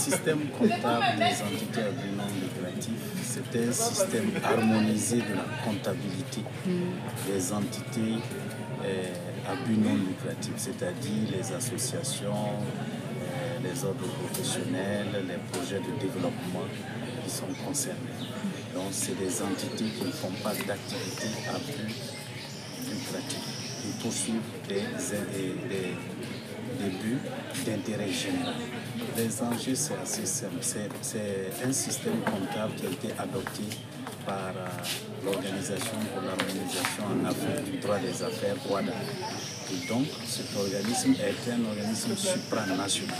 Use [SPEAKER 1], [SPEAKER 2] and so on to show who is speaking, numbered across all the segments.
[SPEAKER 1] système comptable des entités à but non lucratif, c'est un système harmonisé de la comptabilité des entités à but non lucratif, c'est-à-dire les associations, les ordres professionnels, les projets de développement qui sont concernés. Donc, c'est des entités qui ne font pas d'activité à but lucratif. Ils poursuivent des buts d'intérêt général. Les enjeux, c'est assez simple. C'est un système comptable qui a été adopté par l'Organisation pour l'harmonisation en Afrique du droit des affaires, OHADA. Et donc, cet organisme est un organisme supranational.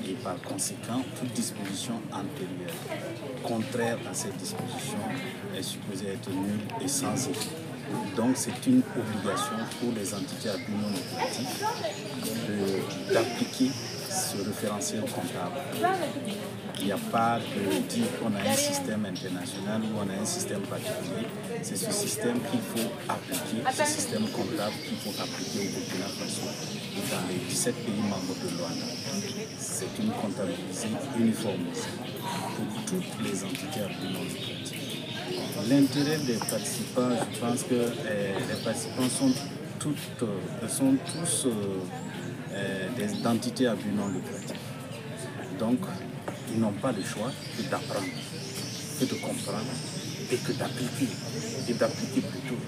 [SPEAKER 1] Et par conséquent, toute disposition antérieure contraire à cette disposition est supposée être nulle et sans effet. Donc c'est une obligation pour les entités à but non lucratif d'appliquer ce référentiel comptable. Il n'y a pas de dire qu'on a un système international ou on a un système particulier. C'est ce système qu'il faut appliquer, ce système comptable qu'il faut appliquer au Burkina Faso et dans les 17 pays membres de l'OHADA. C'est une comptabilité uniformisée pour toutes les entités à but non lucratif. L'intérêt des participants, je pense que les participants sont tous des entités à but non lucratif. Donc, ils n'ont pas le choix que d'apprendre, que de comprendre et que d'appliquer, et d'appliquer plutôt.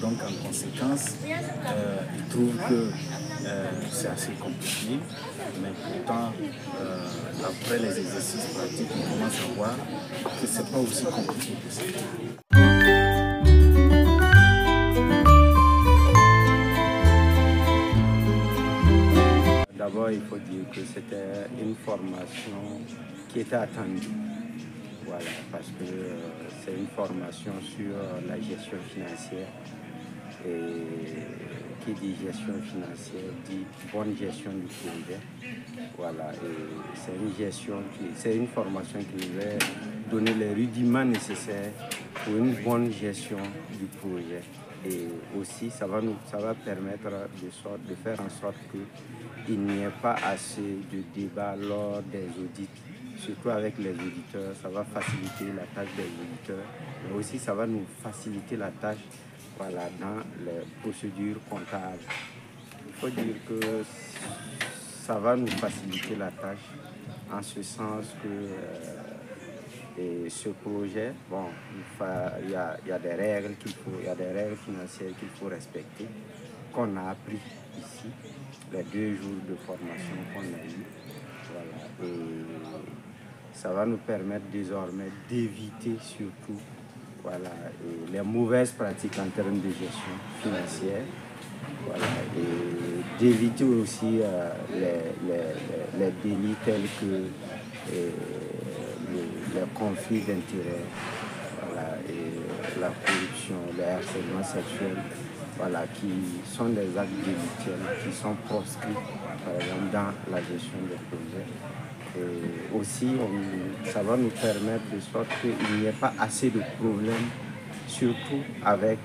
[SPEAKER 1] Donc, en conséquence, ils trouvent que c'est assez compliqué, mais pourtant, après les exercices pratiques, ils commencent à voir que ce n'est pas aussi compliqué que ça.
[SPEAKER 2] D'abord, il faut dire que c'était une formation qui était attendue. Voilà, parce que c'est une formation sur la gestion financière. Et qui dit gestion financière dit bonne gestion du projet. Voilà, et c'est une formation qui nous a donné les rudiments nécessaires pour une bonne gestion du projet. Et aussi, ça va permettre de faire en sorte qu'il n'y ait pas assez de débats lors des audits. Surtout avec les auditeurs, ça va faciliter la tâche des auditeurs. Mais aussi, ça va nous faciliter la tâche dans les procédures comptables. Il faut dire que ça va nous faciliter la tâche en ce sens que ce projet, bon, il y a des règles il y a des règles financières qu'il faut respecter, qu'on a appris ici, les 2 jours de formation qu'on a eu. Voilà. Et ça va nous permettre désormais d'éviter surtout et les mauvaises pratiques en termes de gestion financière, et d'éviter aussi les délits tels que les conflits d'intérêts, et la corruption, le harcèlement sexuel, qui sont des actes délictuels qui sont proscrits, par exemple, dans la gestion des projets. Et aussi, ça va nous permettre de sorte qu'il n'y ait pas assez de problèmes, surtout avec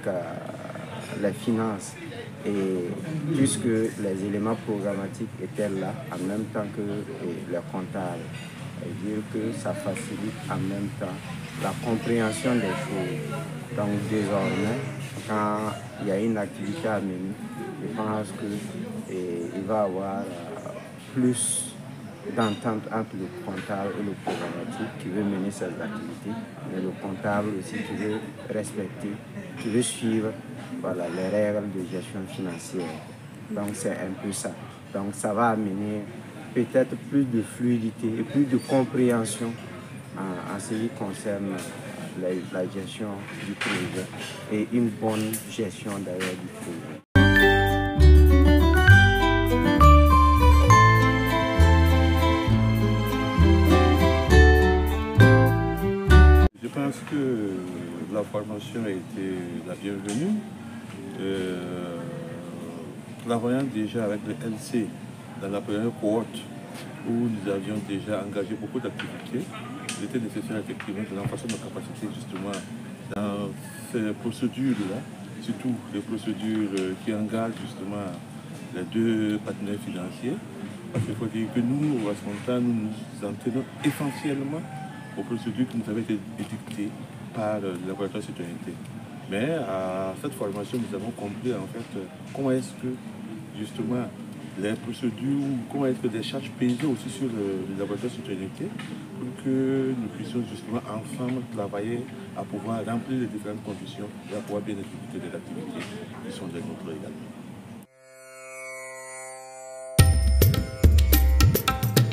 [SPEAKER 2] les finances. Et puisque les éléments programmatiques étaient là en même temps que les comptables, c'est-à-dire que ça facilite en même temps la compréhension des choses. Donc désormais, quand il y a une activité à mener, je pense qu'il va y avoir plus d'entente entre le comptable et le programmatique qui veut mener ses activités, mais le comptable aussi qui veut respecter, qui veut suivre les règles de gestion financière. Donc c'est un peu ça. Donc ça va amener peut-être plus de fluidité et plus de compréhension en ce qui concerne la gestion du projet et une bonne gestion d'ailleurs du projet.
[SPEAKER 3] Je pense que la formation a été la bienvenue. Travaillant déjà avec le LC dans la première cohorte où nous avions déjà engagé beaucoup d'activités, il était nécessaire effectivement de renforcer nos capacités justement dans ces procédures-là, surtout les procédures qui engagent justement les 2 partenaires financiers. Parce qu'il faut dire que nous, au Asconta, nous nous en tenons essentiellement aux procédures qui nous avaient été édictées par le laboratoire de citoyenneté. Mais à cette formation, nous avons compris en fait comment est-ce que justement les procédures, comment est-ce que des charges pesaient aussi sur le laboratoire de citoyenneté pour que nous puissions justement ensemble travailler à pouvoir remplir les différentes conditions et à pouvoir bien exécuter des activités qui sont des nôtres également.